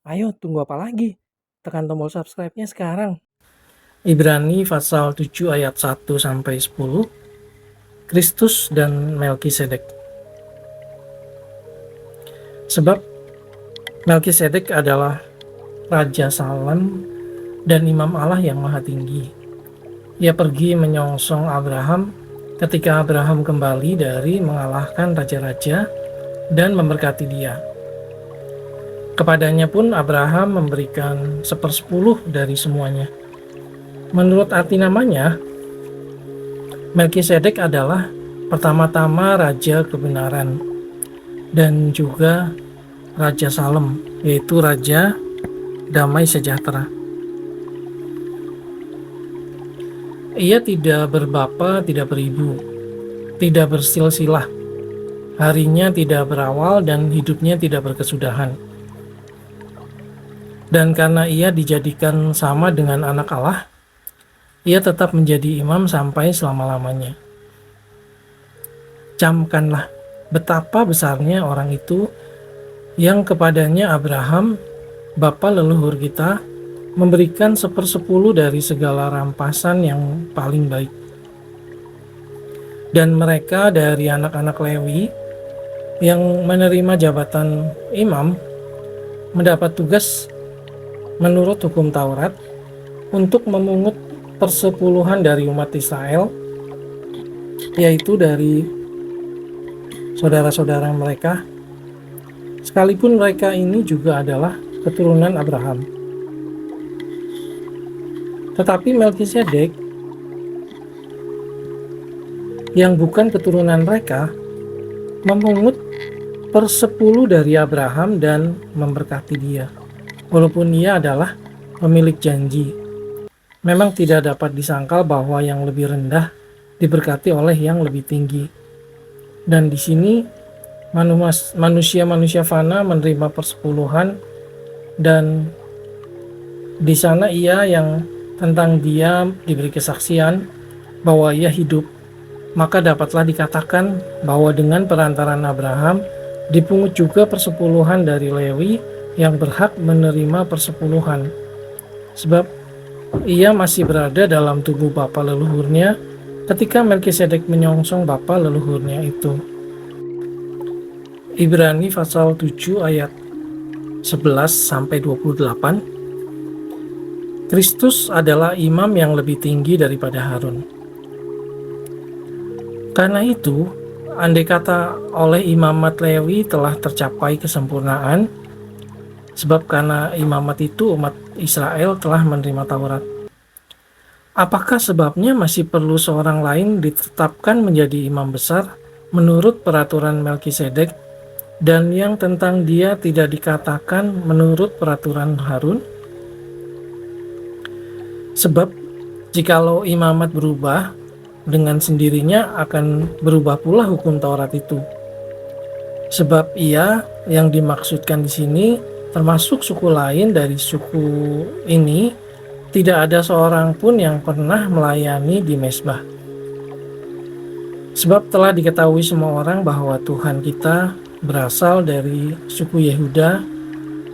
Ayo tunggu apa lagi? Tekan tombol subscribe-nya sekarang. Ibrani pasal 7 ayat 1 sampai 10. Kristus dan Melkisedek. Sebab Melkisedek adalah Raja Salem dan Imam Allah yang Maha Tinggi. Ia pergi menyongsong Abraham ketika Abraham kembali dari mengalahkan raja-raja dan memberkati dia. Kepadanya pun Abraham memberikan 1/10 dari semuanya. Menurut arti namanya, Melkisedek adalah pertama-tama Raja Kebenaran dan juga Raja Salem, yaitu Raja Damai Sejahtera. Ia tidak berbapa, tidak beribu, tidak bersilsilah, harinya tidak berawal dan hidupnya tidak berkesudahan. Dan karena ia dijadikan sama dengan anak Allah, ia tetap menjadi imam sampai selama-lamanya. Camkanlah betapa besarnya orang itu yang kepadanya Abraham, bapa leluhur kita, memberikan 1/10 dari segala rampasan yang paling baik. Dan mereka dari anak-anak Lewi yang menerima jabatan imam mendapat tugas menurut hukum Taurat untuk memungut persepuluhan dari umat Israel, yaitu dari saudara-saudara mereka, sekalipun mereka ini juga adalah keturunan Abraham. Tetapi Melkisedek yang bukan keturunan mereka memungut 1/10 dari Abraham dan memberkati dia, walaupun ia adalah pemilik janji. Memang tidak dapat disangkal bahwa yang lebih rendah diberkati oleh yang lebih tinggi. Dan di sini manusia-manusia fana menerima persepuluhan, dan di sana ia yang tentang dia diberi kesaksian bahwa ia hidup. Maka dapatlah dikatakan bahwa dengan perantaran Abraham dipungut juga persepuluhan dari Lewi yang berhak menerima persepuluhan. Sebab ia masih berada dalam tubuh bapa leluhurnya ketika Melkisedek menyongsong bapa leluhurnya itu. Ibrani pasal 7 ayat 11 sampai 28. Kristus adalah imam yang lebih tinggi daripada Harun. Karena itu, andai kata oleh imamat Lewi telah tercapai kesempurnaan, sebab karena imamat itu umat Israel telah menerima Taurat. Apakah sebabnya masih perlu seorang lain ditetapkan menjadi imam besar menurut peraturan Melkisedek, dan yang tentang dia tidak dikatakan menurut peraturan Harun? Sebab jikalau imamat berubah, dengan sendirinya akan berubah pula hukum Taurat itu. Sebab ia yang dimaksudkan di sini termasuk suku lain dari suku ini, tidak ada seorang pun yang pernah melayani di mezbah. Sebab telah diketahui semua orang bahwa Tuhan kita berasal dari suku Yehuda,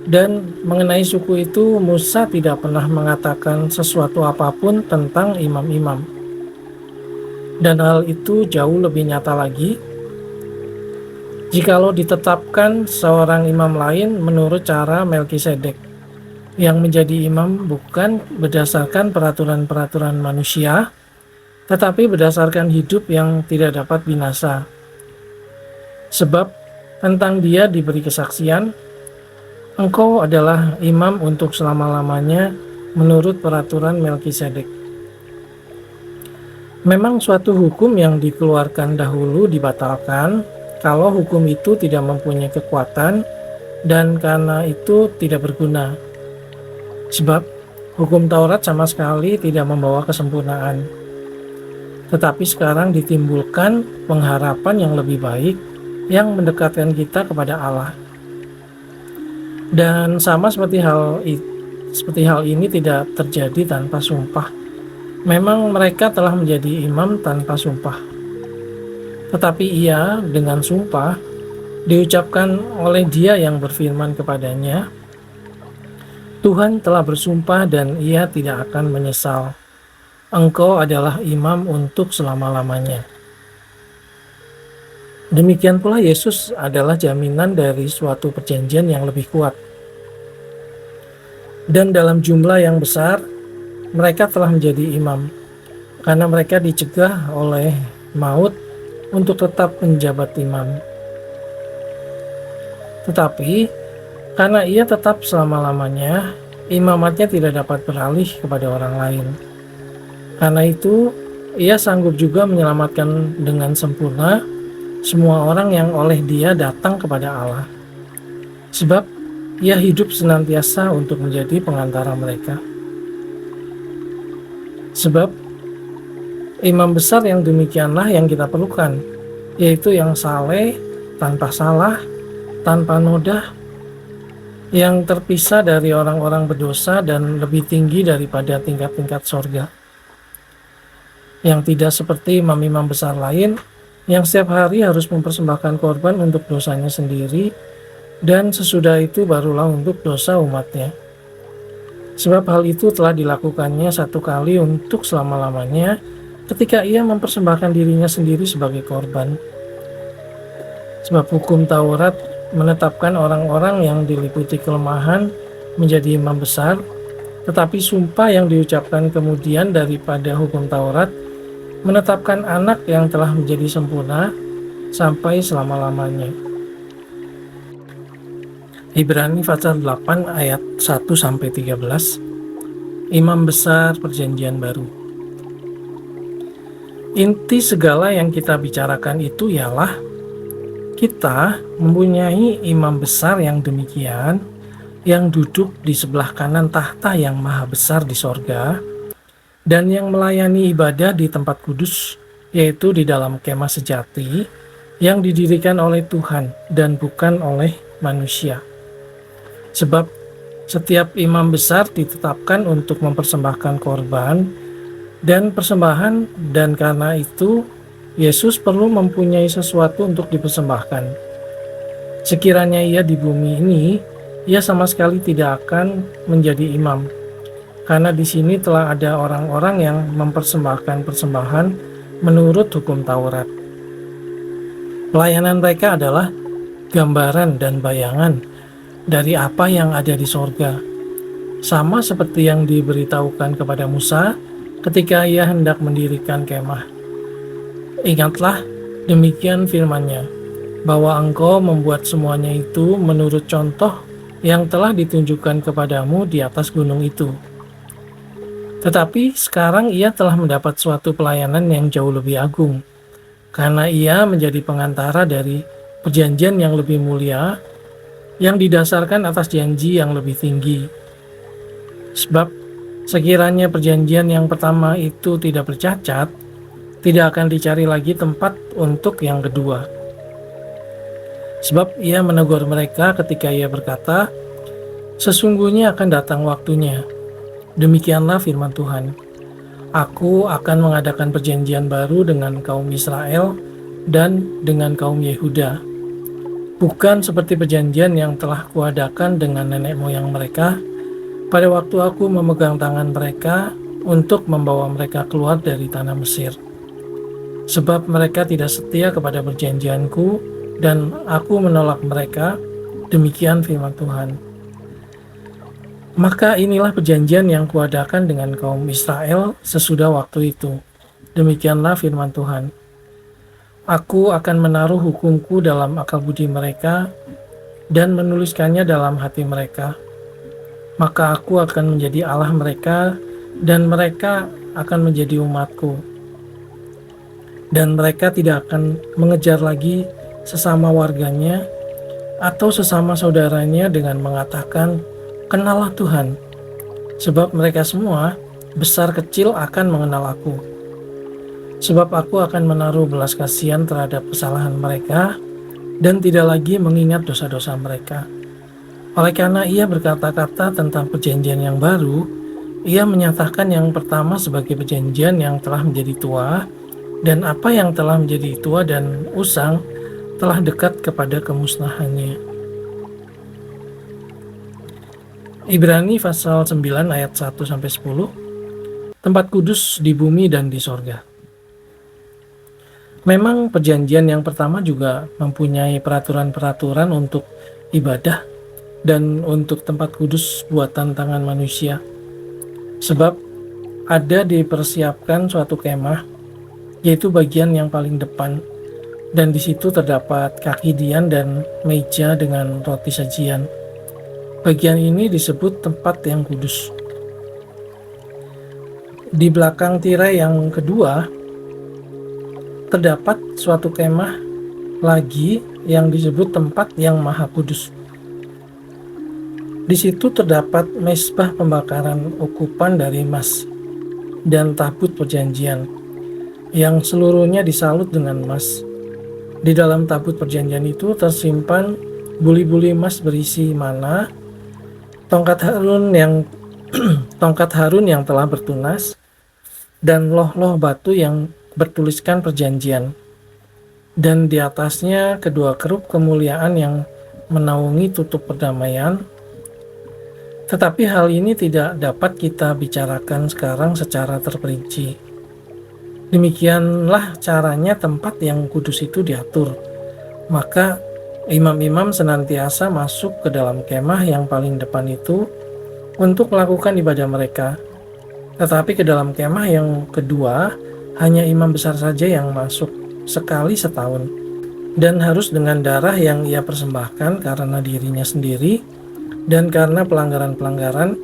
dan mengenai suku itu Musa tidak pernah mengatakan sesuatu apapun tentang imam-imam. Dan hal itu jauh lebih nyata lagi jikalau ditetapkan seorang imam lain menurut cara Melkisedek, yang menjadi imam bukan berdasarkan peraturan-peraturan manusia, tetapi berdasarkan hidup yang tidak dapat binasa. Sebab tentang dia diberi kesaksian, engkau adalah imam untuk selama-lamanya menurut peraturan Melkisedek. Memang suatu hukum yang dikeluarkan dahulu dibatalkan kalau hukum itu tidak mempunyai kekuatan, dan karena itu tidak berguna. Sebab hukum Taurat sama sekali tidak membawa kesempurnaan. Tetapi sekarang ditimbulkan pengharapan yang lebih baik yang mendekatkan kita kepada Allah. Dan sama seperti hal ini tidak terjadi tanpa sumpah. Memang mereka telah menjadi imam tanpa sumpah. Tetapi ia dengan sumpah diucapkan oleh Dia yang berfirman kepadanya, Tuhan telah bersumpah dan ia tidak akan menyesal. Engkau adalah imam untuk selama-lamanya. Demikian pula Yesus adalah jaminan dari suatu perjanjian yang lebih kuat. Dan dalam jumlah yang besar, mereka telah menjadi imam, karena mereka dicegah oleh maut untuk tetap menjabat imam. Tetapi, karena ia tetap selama-lamanya, imamatnya tidak dapat beralih kepada orang lain. Karena itu, ia sanggup juga menyelamatkan dengan sempurna semua orang yang oleh dia datang kepada Allah. Sebab ia hidup senantiasa untuk menjadi pengantara mereka. Sebab imam besar yang demikianlah yang kita perlukan, yaitu yang saleh, tanpa salah, tanpa noda, yang terpisah dari orang-orang berdosa dan lebih tinggi daripada tingkat-tingkat sorga. Yang tidak seperti imam-imam besar lain, yang setiap hari harus mempersembahkan korban untuk dosanya sendiri, dan sesudah itu barulah untuk dosa umatnya. Sebab hal itu telah dilakukannya satu kali untuk selama-lamanya, ketika ia mempersembahkan dirinya sendiri sebagai korban. Sebab hukum Taurat menetapkan orang-orang yang diliputi kelemahan menjadi imam besar, tetapi sumpah yang diucapkan kemudian daripada hukum Taurat menetapkan anak yang telah menjadi sempurna sampai selama-lamanya. Ibrani pasal 8 ayat 1-13. Imam besar perjanjian baru. Inti segala yang kita bicarakan itu ialah kita mempunyai imam besar yang demikian, yang duduk di sebelah kanan tahta yang maha besar di sorga, dan yang melayani ibadah di tempat kudus, yaitu di dalam kemah sejati, yang didirikan oleh Tuhan dan bukan oleh manusia. Sebab setiap imam besar ditetapkan untuk mempersembahkan korban dan persembahan, dan karena itu Yesus perlu mempunyai sesuatu untuk dipersembahkan. Sekiranya ia di bumi ini, ia sama sekali tidak akan menjadi imam, karena di sini telah ada orang-orang yang mempersembahkan persembahan menurut hukum Taurat. Pelayanan mereka adalah gambaran dan bayangan dari apa yang ada di sorga, sama seperti yang diberitahukan kepada Musa ketika ia hendak mendirikan kemah. Ingatlah, demikian firman-Nya, bahwa engkau membuat semuanya itu menurut contoh yang telah ditunjukkan kepadamu di atas gunung itu. Tetapi sekarang ia telah mendapat suatu pelayanan yang jauh lebih agung, karena ia menjadi pengantara dari perjanjian yang lebih mulia, yang didasarkan atas janji yang lebih tinggi. Sebab sekiranya perjanjian yang pertama itu tidak bercacat, tidak akan dicari lagi tempat untuk yang kedua. Sebab ia menegur mereka ketika ia berkata, sesungguhnya akan datang waktunya. Demikianlah firman Tuhan. Aku akan mengadakan perjanjian baru dengan kaum Israel dan dengan kaum Yehuda. Bukan seperti perjanjian yang telah kuadakan dengan nenek moyang mereka pada waktu aku memegang tangan mereka untuk membawa mereka keluar dari tanah Mesir. Sebab mereka tidak setia kepada perjanjianku, dan aku menolak mereka, demikian firman Tuhan. Maka inilah perjanjian yang kuadakan dengan kaum Israel sesudah waktu itu. Demikianlah firman Tuhan. Aku akan menaruh hukumku dalam akal budi mereka, dan menuliskannya dalam hati mereka. Maka aku akan menjadi Allah mereka, dan mereka akan menjadi umatku. Dan mereka tidak akan mengejar lagi sesama warganya atau sesama saudaranya dengan mengatakan, kenallah Tuhan, sebab mereka semua besar kecil akan mengenal aku. Sebab aku akan menaruh belas kasihan terhadap kesalahan mereka dan tidak lagi mengingat dosa-dosa mereka. Oleh karena ia berkata-kata tentang perjanjian yang baru, ia menyatakan yang pertama sebagai perjanjian yang telah menjadi tua, dan apa yang telah menjadi tua dan usang telah dekat kepada kemusnahannya. Ibrani pasal 9 ayat 1-10, tempat kudus di bumi dan di sorga. Memang perjanjian yang pertama juga mempunyai peraturan-peraturan untuk ibadah dan untuk tempat kudus buatan tangan manusia. Sebab ada dipersiapkan suatu kemah, yaitu bagian yang paling depan, dan di situ terdapat kaki dian dan meja dengan roti sajian. Bagian ini disebut tempat yang kudus. Di belakang tirai yang kedua terdapat suatu kemah lagi yang disebut tempat yang maha kudus. Di situ terdapat mezbah pembakaran ukupan dari emas dan tabut perjanjian yang seluruhnya disalut dengan emas. Di dalam tabut perjanjian itu tersimpan buli-buli emas berisi mana, tongkat Harun yang telah bertunas, dan loh-loh batu yang bertuliskan perjanjian, dan di atasnya kedua kerub kemuliaan yang menaungi tutup perdamaian. Tetapi hal ini tidak dapat kita bicarakan sekarang secara terperinci. Demikianlah caranya tempat yang kudus itu diatur. Maka imam-imam senantiasa masuk ke dalam kemah yang paling depan itu untuk melakukan ibadah mereka. Tetapi ke dalam kemah yang kedua hanya imam besar saja yang masuk sekali setahun, dan harus dengan darah yang ia persembahkan karena dirinya sendiri dan karena pelanggaran-pelanggaran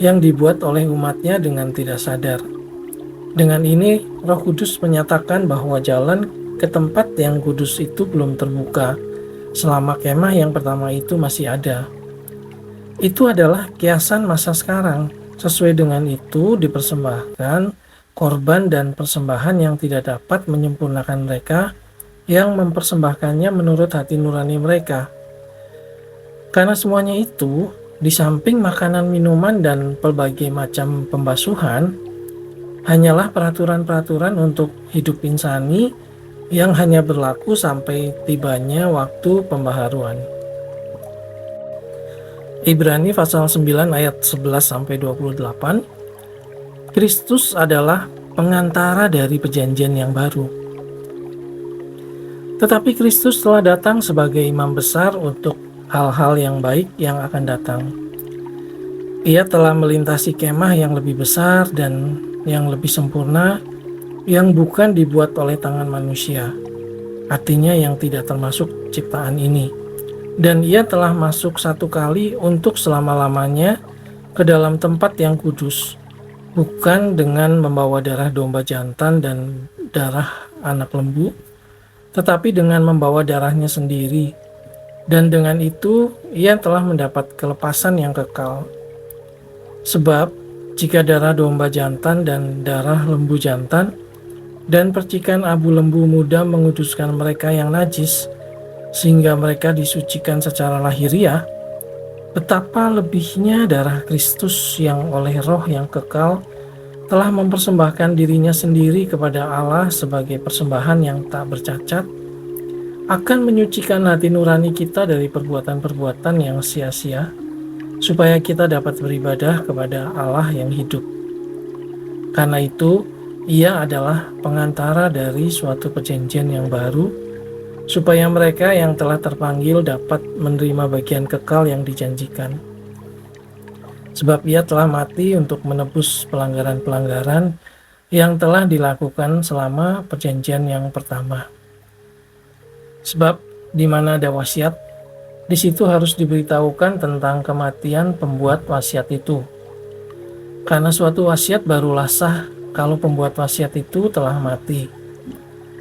yang dibuat oleh umatnya dengan tidak sadar. Dengan ini Roh Kudus menyatakan bahwa jalan ke tempat yang kudus itu belum terbuka selama kemah yang pertama itu masih ada. Itu adalah kiasan masa sekarang. Sesuai dengan itu dipersembahkan korban dan persembahan yang tidak dapat menyempurnakan mereka yang mempersembahkannya menurut hati nurani mereka. Karena semuanya itu, di samping makanan, minuman, dan pelbagai macam pembasuhan, hanyalah peraturan-peraturan untuk hidup insani yang hanya berlaku sampai tibanya waktu pembaharuan. Ibrani pasal 9 ayat 11-28, Kristus adalah pengantara dari perjanjian yang baru. Tetapi Kristus telah datang sebagai imam besar untuk hal-hal yang baik yang akan datang. Ia telah melintasi kemah yang lebih besar dan yang lebih sempurna, yang bukan dibuat oleh tangan manusia, artinya yang tidak termasuk ciptaan ini. Dan ia telah masuk satu kali untuk selama-lamanya ke dalam tempat yang kudus, bukan dengan membawa darah domba jantan dan darah anak lembu, tetapi dengan membawa darahnya sendiri. Dan dengan itu ia telah mendapat kelepasan yang kekal. Sebab jika darah domba jantan dan darah lembu jantan dan percikan abu lembu muda menguduskan mereka yang najis, sehingga mereka disucikan secara lahiriah, betapa lebihnya darah Kristus yang oleh Roh yang kekal telah mempersembahkan dirinya sendiri kepada Allah sebagai persembahan yang tak bercacat, akan menyucikan hati nurani kita dari perbuatan-perbuatan yang sia-sia, supaya kita dapat beribadah kepada Allah yang hidup. Karena itu, Ia adalah pengantara dari suatu perjanjian yang baru, supaya mereka yang telah terpanggil dapat menerima bagian kekal yang dijanjikan. Sebab Ia telah mati untuk menebus pelanggaran-pelanggaran yang telah dilakukan selama perjanjian yang pertama. Sebab di mana ada wasiat, di situ harus diberitahukan tentang kematian pembuat wasiat itu. Karena suatu wasiat barulah sah kalau pembuat wasiat itu telah mati.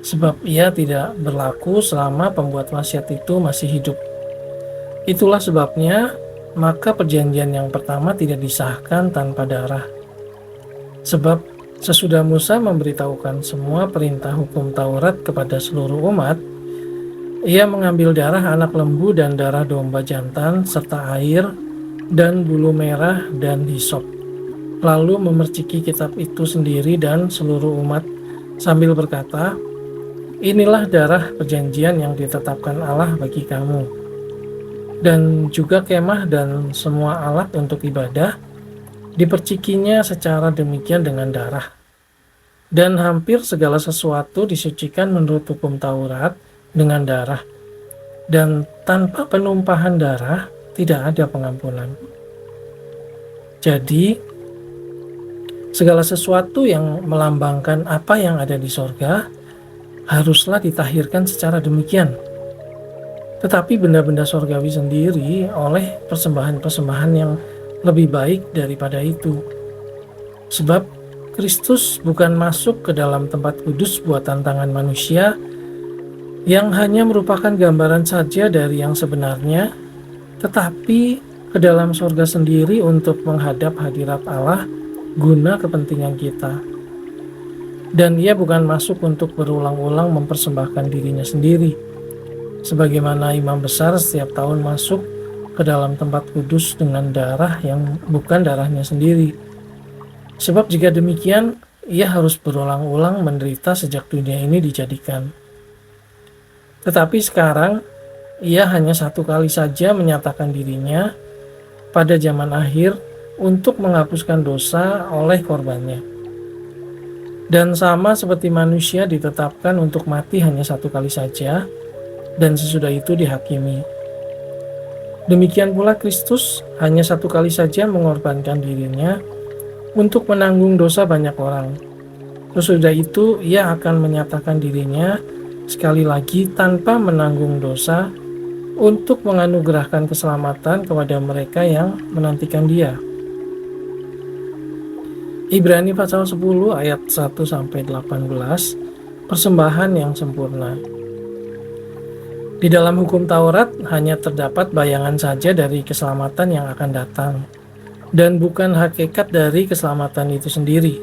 Sebab ia tidak berlaku selama pembuat wasiat itu masih hidup. Itulah sebabnya maka perjanjian yang pertama tidak disahkan tanpa darah. Sebab sesudah Musa memberitahukan semua perintah hukum Taurat kepada seluruh umat, ia mengambil darah anak lembu dan darah domba jantan serta air dan bulu merah dan hisop, lalu memerciki kitab itu sendiri dan seluruh umat sambil berkata, "Inilah darah perjanjian yang ditetapkan Allah bagi kamu." dan juga kemah dan semua alat untuk ibadah dipercikinya secara demikian dengan darah. Dan hampir segala sesuatu disucikan menurut hukum Taurat dengan darah. Dan tanpa penumpahan darah tidak ada pengampunan. Jadi, segala sesuatu yang melambangkan apa yang ada di sorga haruslah ditahirkan secara demikian. Tetapi benda-benda sorgawi sendiri oleh persembahan-persembahan yang lebih baik daripada itu. Sebab Kristus bukan masuk ke dalam tempat kudus buatan tangan manusia yang hanya merupakan gambaran saja dari yang sebenarnya, tetapi ke dalam sorga sendiri untuk menghadap hadirat Allah guna kepentingan kita. Dan ia bukan masuk untuk berulang-ulang mempersembahkan dirinya sendiri, sebagaimana imam besar setiap tahun masuk ke dalam tempat kudus dengan darah yang bukan darahnya sendiri. Sebab jika demikian, ia harus berulang-ulang menderita sejak dunia ini dijadikan. Tetapi sekarang, ia hanya satu kali saja menyatakan dirinya pada zaman akhir untuk menghapuskan dosa oleh korbannya. Dan sama seperti manusia ditetapkan untuk mati hanya satu kali saja, dan sesudah itu dihakimi. Demikian pula Kristus hanya satu kali saja mengorbankan dirinya untuk menanggung dosa banyak orang. Sesudah itu ia akan menyatakan dirinya sekali lagi tanpa menanggung dosa untuk menganugerahkan keselamatan kepada mereka yang menantikan dia. Ibrani pasal 10 ayat 1-18, persembahan yang sempurna. Di dalam hukum Taurat hanya terdapat bayangan saja dari keselamatan yang akan datang, dan bukan hakikat dari keselamatan itu sendiri.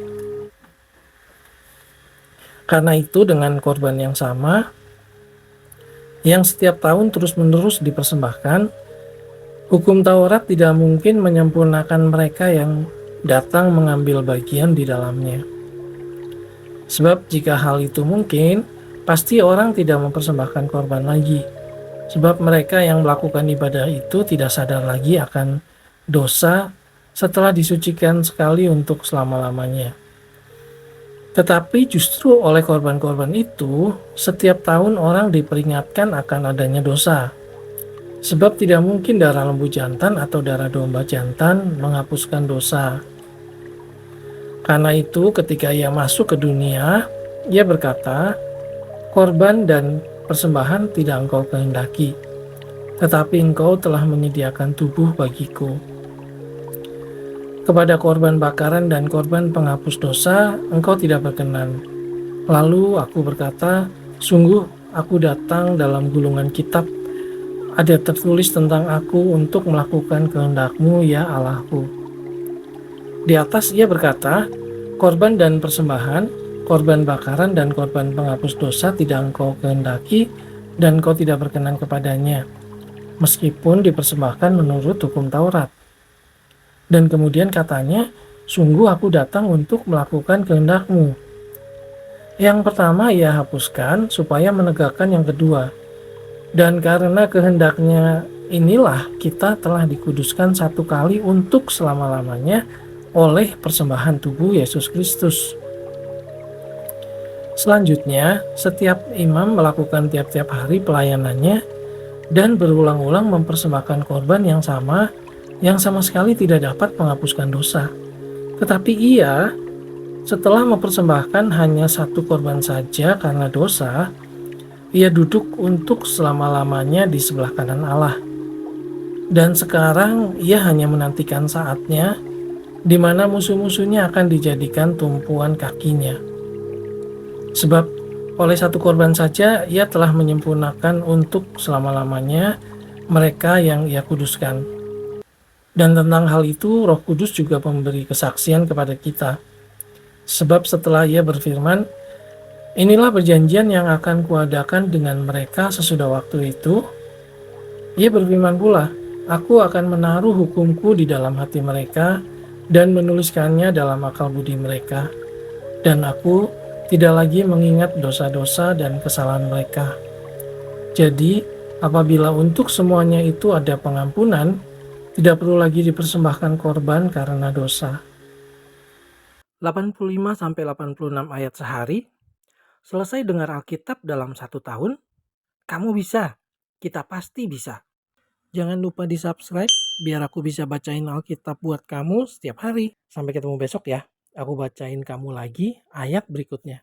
Karena itu dengan korban yang sama, yang setiap tahun terus-menerus dipersembahkan, hukum Taurat tidak mungkin menyempurnakan mereka yang datang mengambil bagian di dalamnya. Sebab jika hal itu mungkin, pasti orang tidak mempersembahkan korban lagi. Sebab mereka yang melakukan ibadah itu tidak sadar lagi akan dosa setelah disucikan sekali untuk selama-lamanya. Tetapi justru oleh korban-korban itu, setiap tahun orang diperingatkan akan adanya dosa. Sebab tidak mungkin darah lembu jantan atau darah domba jantan menghapuskan dosa. Karena itu ketika ia masuk ke dunia, ia berkata, "Korban dan persembahan tidak engkau kehendaki, tetapi engkau telah menyediakan tubuh bagiku. Kepada korban bakaran dan korban penghapus dosa, engkau tidak berkenan." Lalu aku berkata, "Sungguh aku datang dalam gulungan kitab, ada tertulis tentang aku untuk melakukan kehendak-Mu, ya Allahku." Di atas ia berkata, "Korban dan persembahan, korban bakaran dan korban penghapus dosa tidak engkau kehendaki, dan engkau tidak berkenan kepadanya, meskipun dipersembahkan menurut hukum Taurat." Dan kemudian katanya, "Sungguh aku datang untuk melakukan kehendak-Mu." Yang pertama ia hapuskan supaya menegakkan yang kedua. Dan karena kehendaknya inilah kita telah dikuduskan satu kali untuk selama-lamanya oleh persembahan tubuh Yesus Kristus. Selanjutnya, setiap imam melakukan tiap-tiap hari pelayanannya dan berulang-ulang mempersembahkan korban yang sama sekali tidak dapat menghapuskan dosa. Tetapi ia, setelah mempersembahkan hanya satu korban saja karena dosa, ia duduk untuk selama-lamanya di sebelah kanan Allah. Dan sekarang ia hanya menantikan saatnya di mana musuh-musuhnya akan dijadikan tumpuan kakinya. Sebab oleh satu korban saja ia telah menyempurnakan untuk selama-lamanya mereka yang ia kuduskan. Dan tentang hal itu Roh Kudus juga memberi kesaksian kepada kita. Sebab setelah ia berfirman, "Inilah perjanjian yang akan kuadakan dengan mereka sesudah waktu itu," ia berfirman pula, "Aku akan menaruh hukumku di dalam hati mereka dan menuliskannya dalam akal budi mereka. Dan aku tidak lagi mengingat dosa-dosa dan kesalahan mereka." Jadi Apabila untuk semuanya itu ada pengampunan, tidak perlu lagi dipersembahkan korban karena dosa. 85-86 ayat sehari, selesai dengar Alkitab dalam 1 tahun, kamu bisa, kita pasti bisa. Jangan lupa di subscribe biar aku bisa bacain Alkitab buat kamu setiap hari. Sampai ketemu besok ya, aku bacain kamu lagi ayat berikutnya.